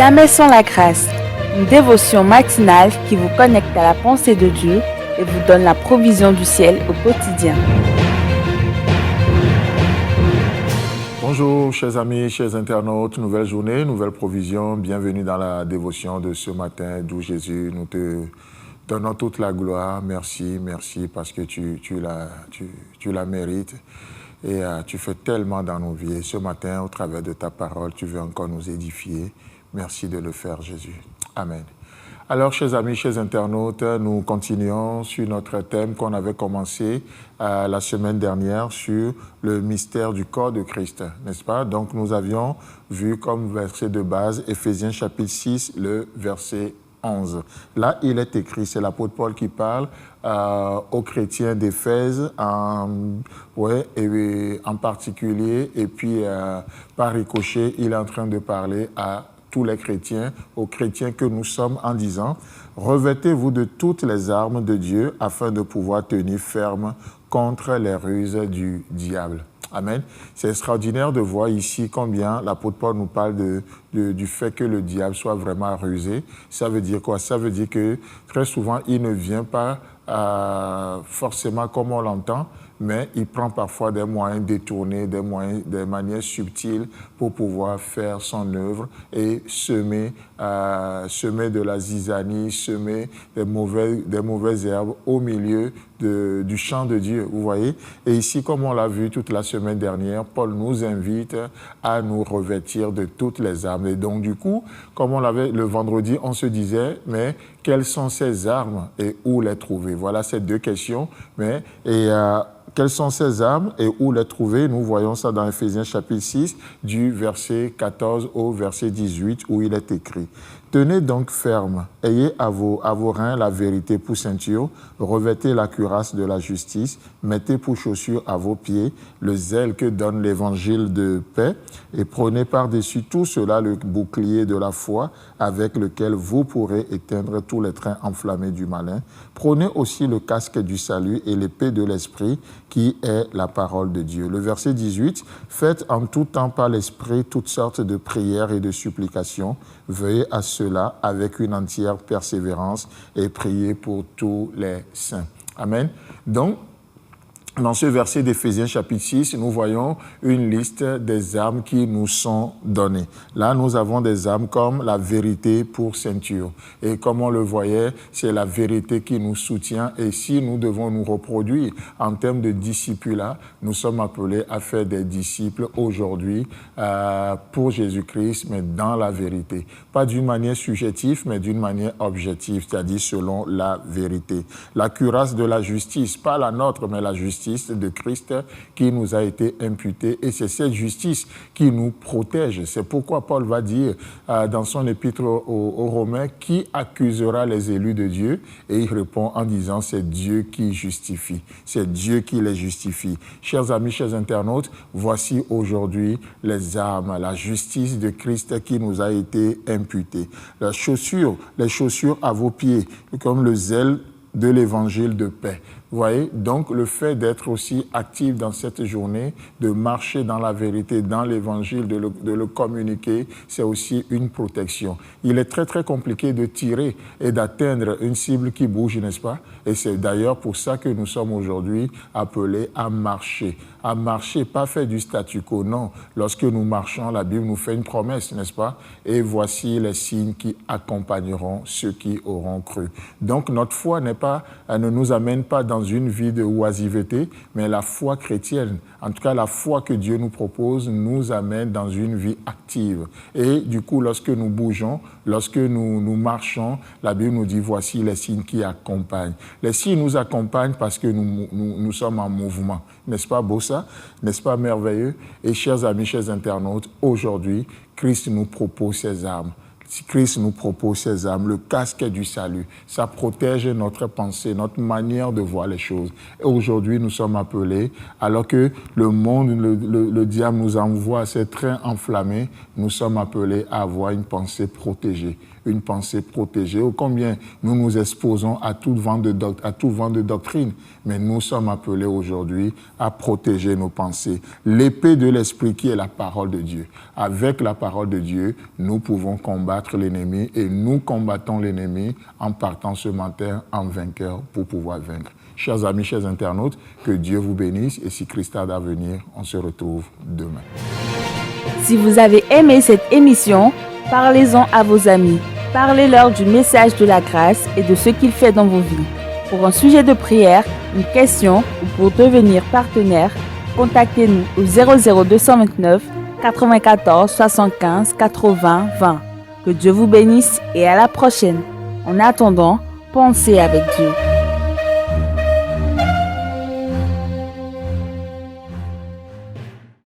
Jamais sans la grâce, une dévotion matinale qui vous connecte à la pensée de Dieu et vous donne la provision du ciel au quotidien. Bonjour chers amis, chers internautes, nouvelle journée, nouvelle provision, bienvenue dans la dévotion de ce matin d'où Jésus, nous te donnons toute la gloire, merci parce que tu la mérites et tu fais tellement dans nos vies. Et ce matin, au travers de ta parole, tu veux encore nous édifier. Merci de le faire Jésus. Amen. Alors, chers amis, chers internautes, nous continuons sur notre thème qu'on avait commencé la semaine dernière sur le mystère du corps de Christ, n'est-ce pas? Donc, nous avions vu comme verset de base Éphésiens chapitre 6, le verset 11. Là, il est écrit, c'est l'apôtre Paul qui parle aux chrétiens d'Éphèse, en particulier, et puis par ricochet, il est en train de parler à tous les chrétiens, aux chrétiens que nous sommes en disant « Revêtez-vous de toutes les armes de Dieu afin de pouvoir tenir ferme contre les ruses du diable. » Amen. C'est extraordinaire de voir ici combien l'apôtre Paul nous parle du fait que le diable soit vraiment rusé. Ça veut dire quoi? Ça veut dire que très souvent, il ne vient pas forcément comme on l'entend, mais il prend parfois des moyens détournés, des manières subtiles pour pouvoir faire son œuvre et semer de la zizanie, semer des mauvaises herbes au milieu du champ de Dieu, vous voyez. Et ici, comme on l'a vu toute la semaine dernière, Paul nous invite à nous revêtir de toutes les armes. Et donc, du coup, comme on l'avait le vendredi, on se disait, mais quelles sont ces armes et où les trouver? Voilà ces deux questions. Quelles sont ces armes et où les trouver? Nous voyons ça dans Éphésiens chapitre 6, du verset 14 au verset 18, où il est écrit « Tenez donc ferme, ayez à vos reins la vérité pour ceinture, revêtez la cuirasse de la justice, mettez pour chaussures à vos pieds le zèle que donne l'évangile de paix, et prenez par-dessus tout cela le bouclier de la foi, avec lequel vous pourrez éteindre tous les trains enflammés du malin. Prenez aussi le casque du salut et l'épée de l'esprit, qui est la parole de Dieu. » Le verset 18, « Faites en tout temps par l'esprit toutes sortes de prières et de supplications. Veuillez à cela avec une entière persévérance et priez pour tous les saints. » Amen. Donc, dans ce verset d'Éphésiens chapitre 6, nous voyons une liste des armes qui nous sont données. Là, nous avons des armes comme la vérité pour ceinture. Et comme on le voyait, c'est la vérité qui nous soutient. Et si nous devons nous reproduire en termes de disciples, nous sommes appelés à faire des disciples aujourd'hui pour Jésus-Christ, mais dans la vérité. Pas d'une manière subjective, mais d'une manière objective, c'est-à-dire selon la vérité. La cuirasse de la justice, pas la nôtre, mais la justice de Christ qui nous a été imputée, et c'est cette justice qui nous protège. C'est pourquoi Paul va dire dans son épître aux Romains, qui accusera les élus de Dieu? Et il répond en disant, c'est Dieu qui justifie, c'est Dieu qui les justifie. Chers amis, chers internautes, voici aujourd'hui les armes, la justice de Christ qui nous a été imputée. Les chaussures à vos pieds, comme le zèle de l'évangile de paix. Vous voyez, donc le fait d'être aussi actif dans cette journée, de marcher dans la vérité, dans l'évangile, de le communiquer, c'est aussi une protection. Il est très très compliqué de tirer et d'atteindre une cible qui bouge, n'est-ce pas? Et c'est d'ailleurs pour ça que nous sommes aujourd'hui appelés à marcher, pas faire du statu quo, non. Lorsque nous marchons, la Bible nous fait une promesse, n'est-ce pas? Et voici les signes qui accompagneront ceux qui auront cru. Donc notre foi ne nous amène pas dans une vie de oisiveté, mais la foi chrétienne, en tout cas la foi que Dieu nous propose, nous amène dans une vie active. Et du coup, lorsque nous bougeons, lorsque nous marchons, la Bible nous dit, voici les signes qui accompagnent. Les signes nous accompagnent parce que nous sommes en mouvement. N'est-ce pas beau ça? N'est-ce pas merveilleux? Et chers amis, chers internautes, aujourd'hui, Christ nous propose ses armes. Christ nous propose ses armes, le casque du salut. Ça protège notre pensée, notre manière de voir les choses. Et aujourd'hui, nous sommes appelés, alors que le monde, le diable nous envoie ces trains enflammés, nous sommes appelés à avoir une pensée protégée. Une pensée protégée. Ô combien nous nous exposons à tout vent de doctrine, mais nous sommes appelés aujourd'hui à protéger nos pensées. L'épée de l'esprit qui est la parole de Dieu. Avec la parole de Dieu, nous pouvons combattre combattre l'ennemi et nous combattons l'ennemi en partant ce matin en vainqueur pour pouvoir vaincre. Chers amis, chers internautes, que Dieu vous bénisse et si Christ a d'avenir, on se retrouve demain. Si vous avez aimé cette émission, parlez-en à vos amis. Parlez-leur du message de la grâce et de ce qu'il fait dans vos vies. Pour un sujet de prière, une question ou pour devenir partenaire, contactez-nous au 00229 94 75 80 20. Que Dieu vous bénisse et à la prochaine. En attendant, pensez avec Dieu.